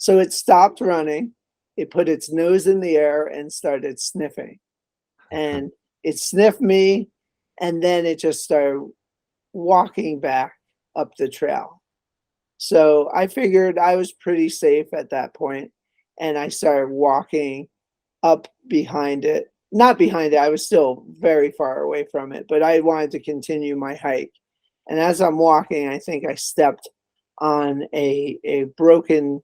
So it stopped running. It put its nose in the air and started sniffing. And it sniffed me, and then it just started walking back up the trail. So I figured I was pretty safe at that point, and I started walking up behind it. Not behind it, I was still very far away from it, but I wanted to continue my hike. And as I'm walking, I think I stepped on a broken,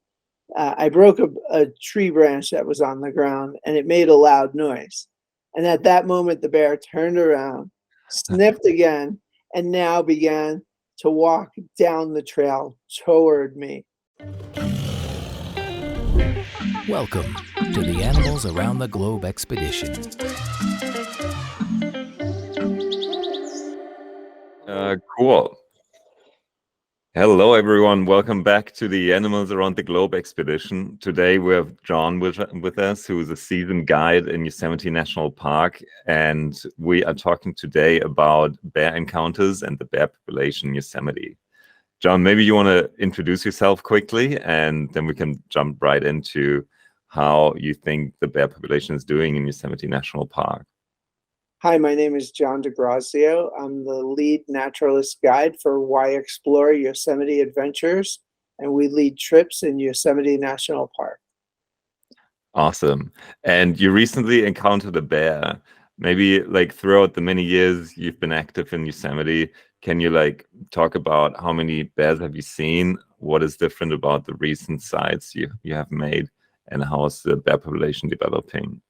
I broke a tree branch that was on the ground, and it made a loud noise. And at that moment, the bear turned around, sniffed again, and now began to walk down the trail toward me. Welcome to the Animals Around the Globe expedition. Cool. Hello, everyone. Welcome back to the Animals Around the Globe expedition. Today we have John with us, who is a seasoned guide in Yosemite National Park, and we are talking today about bear encounters and the bear population in Yosemite. John, maybe you want to introduce yourself quickly, and then we can jump right into how you think the bear population is doing in Yosemite National Park. Hi, my name is John Degrazio. I'm the lead naturalist guide for Yexplorer Yosemite Adventures, and we lead trips in Yosemite National Park. Awesome. And you recently encountered a bear. Maybe like throughout the many years you've been active in Yosemite, can you talk about how many bears have you seen? What is different about the recent sights you have made, and how is the bear population developing?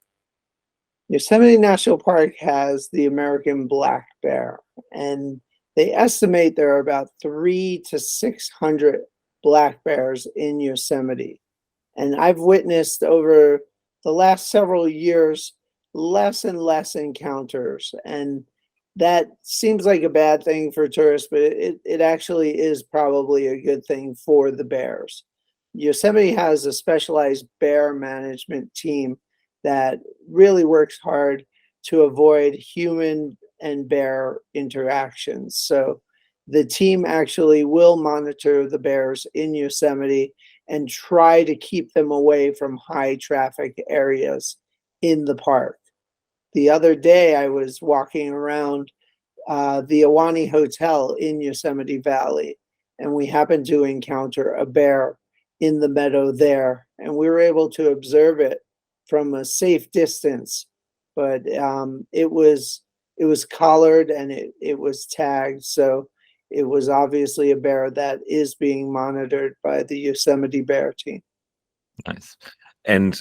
Yosemite National Park has the American black bear, and they estimate there are about 300 to 600 black bears in Yosemite. And I've witnessed over the last several years less and less encounters, and that seems like a bad thing for tourists, but it actually is probably a good thing for the bears. Yosemite has a specialized bear management team that really works hard to avoid human and bear interactions. So the team actually will monitor the bears in Yosemite and try to keep them away from high traffic areas in the park. The other day, I was walking around the Ahwahnee Hotel in Yosemite Valley, and we happened to encounter a bear in the meadow there, and we were able to observe it from a safe distance, but it was collared and it was tagged, so it was obviously a bear that is being monitored by the Yosemite Bear team. Nice. And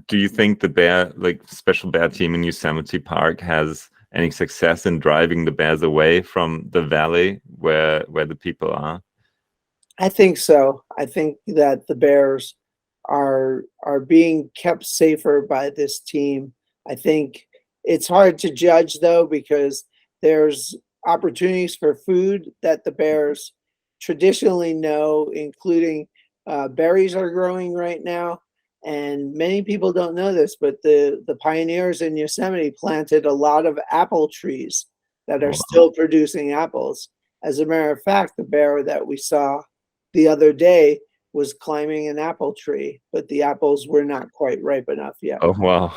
do you think the special bear team in Yosemite Park has any success in driving the bears away from the valley where the people are? I think so. I think that the bears are being kept safer by this team. I think it's hard to judge though, because there's opportunities for food that the bears traditionally know, including berries are growing right now. And many people don't know this, but the pioneers in Yosemite planted a lot of apple trees that are still producing apples. As a matter of fact, the bear that we saw the other day was climbing an apple tree, but the apples were not quite ripe enough yet. Oh, wow.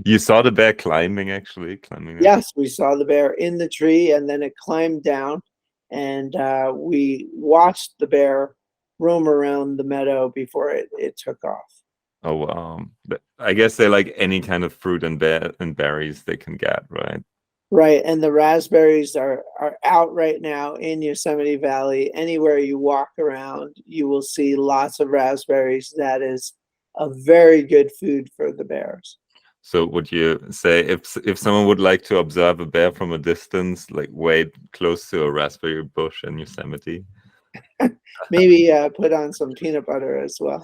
You saw the bear climbing. Yes, we saw the bear in the tree, and then it climbed down, and we watched the bear roam around the meadow before it took off. Oh, wow. I guess they like any kind of fruit and berries they can get, right? Right, and the raspberries are out right now in Yosemite Valley. Anywhere you walk around, you will see lots of raspberries. That is a very good food for the bears. So would you say if someone would like to observe a bear from a distance, like wait close to a raspberry bush in Yosemite? Maybe put on some peanut butter as well.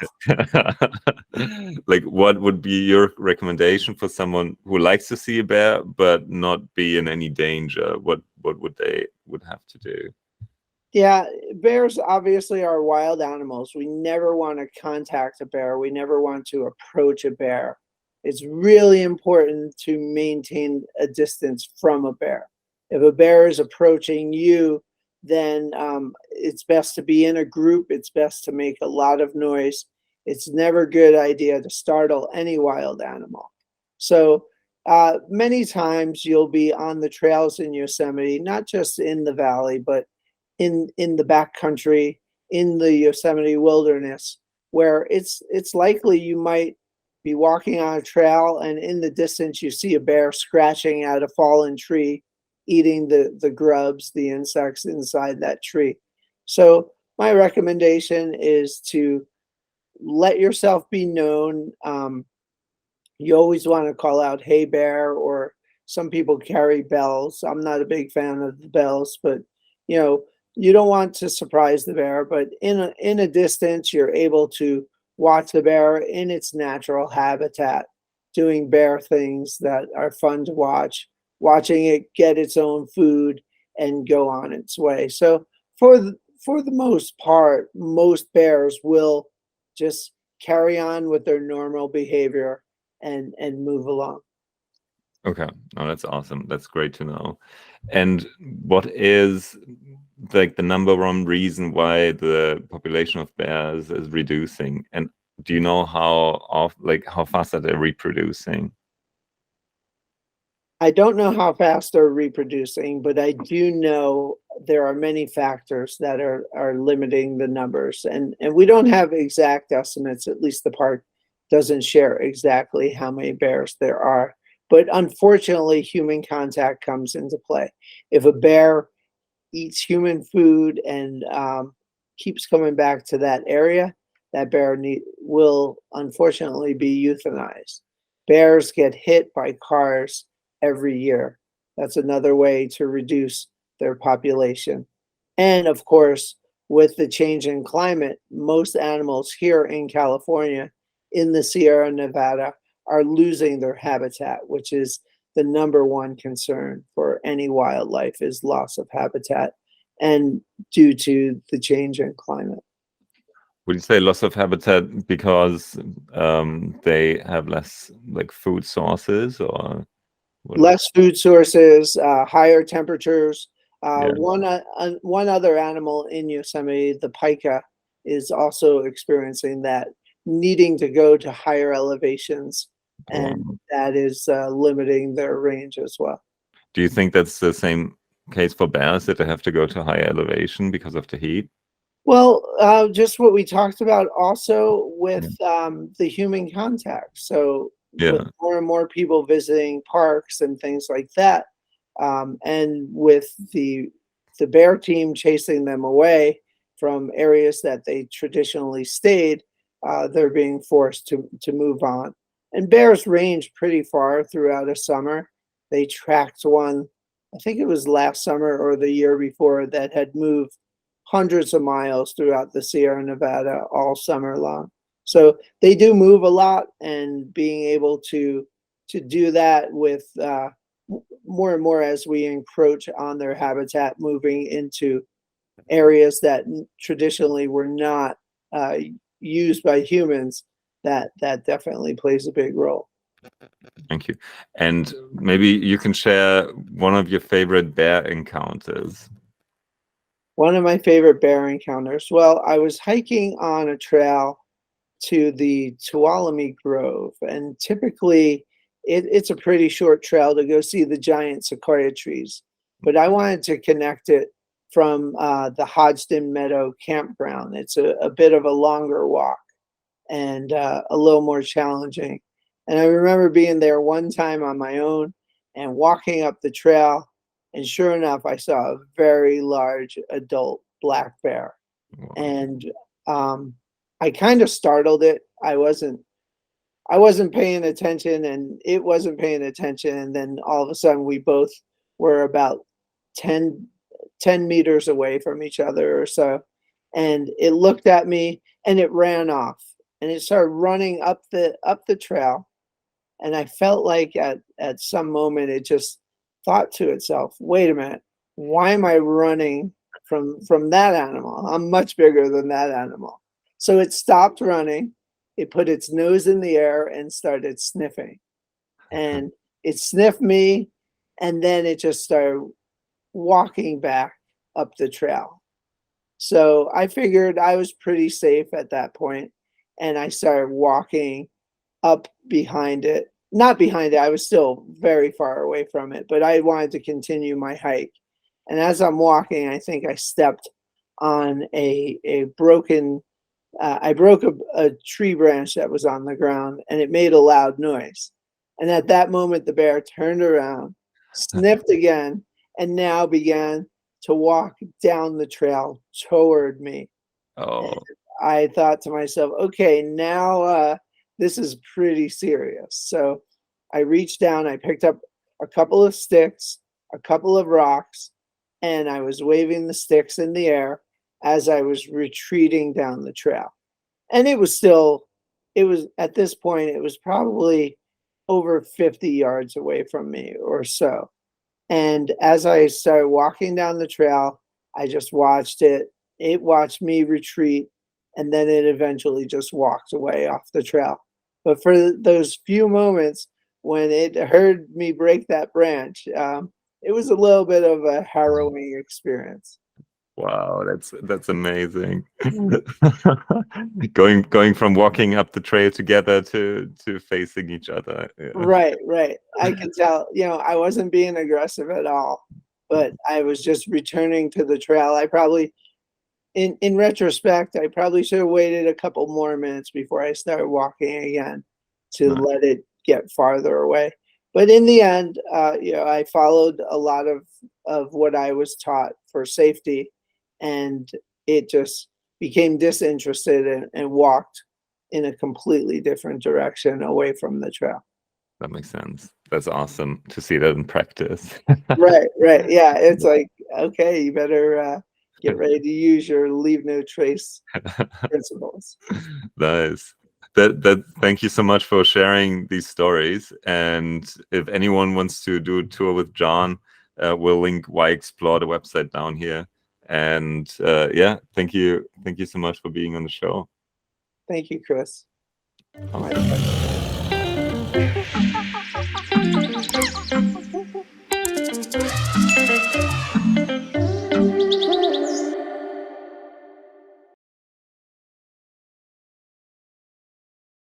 Like, what would be your recommendation for someone who likes to see a bear but not be in any danger? What would they have to do? Yeah, bears obviously are wild animals. We never want to contact a bear. We never want to approach a bear. It's really important to maintain a distance from a bear. If a bear is approaching you, then it's best to be in a group. It's best to make a lot of noise. It's never a good idea to startle any wild animal. So many times you'll be on the trails in Yosemite, not just in the valley, but in the backcountry, in the Yosemite wilderness, where it's likely you might be walking on a trail and in the distance you see a bear scratching at a fallen tree, eating the grubs, the insects inside that tree. So my recommendation is to let yourself be known. You always want to call out, "Hey, bear," or some people carry bells. I'm not a big fan of the bells, but you know, you don't want to surprise the bear. But in a distance, you're able to watch the bear in its natural habitat, doing bear things that are fun to watch, watching it get its own food and go on its way. So for the most part, most bears will just carry on with their normal behavior and move along. Okay. Oh, that's awesome. That's great to know. And what is like the number one reason why the population of bears is reducing? And do you know how fast are they reproducing? I don't know how fast they're reproducing, but I do know there are many factors that are limiting the numbers. And we don't have exact estimates, at least the park doesn't share exactly how many bears there are. But unfortunately, human contact comes into play. If a bear eats human food and keeps coming back to that area, that bear will unfortunately be euthanized. Bears get hit by cars every year. That's another way to reduce their population. And of course, with the change in climate, most animals here in California, in the Sierra Nevada, are losing their habitat, which is the number one concern for any wildlife is loss of habitat and due to the change in climate. Would you say loss of habitat because they have less like food sources or what? Less food sources, higher temperatures. Yeah. One other animal in Yosemite, the pika, is also experiencing that, needing to go to higher elevations, and Wow. that is limiting their range as well. Do you think that's the same case for bears that they have to go to high elevation because of the heat? Well, just what we talked about also with Yeah. the human contact. So with Yeah. more and more people visiting parks and things like that, and with the bear team chasing them away from areas that they traditionally stayed, they're being forced to move on. And bears range pretty far throughout a summer. They tracked one, I think it was last summer or the year before, that had moved hundreds of miles throughout the Sierra Nevada all summer long. So they do move a lot, and being able to do that with more and more as we encroach on their habitat, moving into areas that traditionally were not uh, used by humans, that definitely plays a big role. Thank you. And maybe you can share one of your favorite bear encounters. One of my favorite bear encounters. Well, I was hiking on a trail to the Tuolumne Grove, and typically it's a pretty short trail to go see the giant sequoia trees. But I wanted to connect it from the Hodgson Meadow campground. It's a bit of a longer walk and a little more challenging. And I remember being there one time on my own and walking up the trail, and sure enough, I saw a very large adult black bear. Wow. And I kind of startled it. I wasn't paying attention, and it wasn't paying attention. And then all of a sudden, we both were about 10, 10 meters away from each other or so. And it looked at me and it ran off, and it started running up the trail. And I felt like at some moment it just thought to itself, wait a minute, why am I running from that animal? I'm much bigger than that animal. So it stopped running, it put its nose in the air and started sniffing. And it sniffed me, and then it just started walking back up the trail. So I figured I was pretty safe at that point. and I started walking up behind it. Not behind it, I was still very far away from it, but I wanted to continue my hike. And as I'm walking, I think I stepped on a broken, I broke a tree branch that was on the ground, and it made a loud noise. And at that moment, the bear turned around, sniffed again, and now began to walk down the trail toward me. And Oh, I thought to myself, okay, now this is pretty serious. So I reached down, I picked up a couple of sticks, a couple of rocks, and I was waving the sticks in the air as I was retreating down the trail. And it was at this point, it was probably over 50 yards away from me or so. And as I started walking down the trail, I just watched it. It watched me retreat, and then it eventually just walked away off the trail. But for those few moments when it heard me break that branch, it was a little bit of a harrowing experience. wow, that's amazing. Going from walking up the trail together to facing each other. Yeah. Right, right. I could tell, I wasn't being aggressive at all, but I was just returning to the trail. I probably, in retrospect, I probably should have waited a couple more minutes before I started walking again to Nice. let it get farther away. But in the end, I followed a lot of what I was taught for safety, and it just became disinterested and walked in a completely different direction away from the trail. That makes sense. That's awesome to see that in practice. Right, right. Yeah, it's like, okay, you better get ready to use your leave no trace principles. Nice. That thank you so much for sharing these stories. And if anyone wants to do a tour with John, we'll link Yexplorer, the website, down here. And yeah, thank you so much for being on the show. Thank you, Chris. Awesome.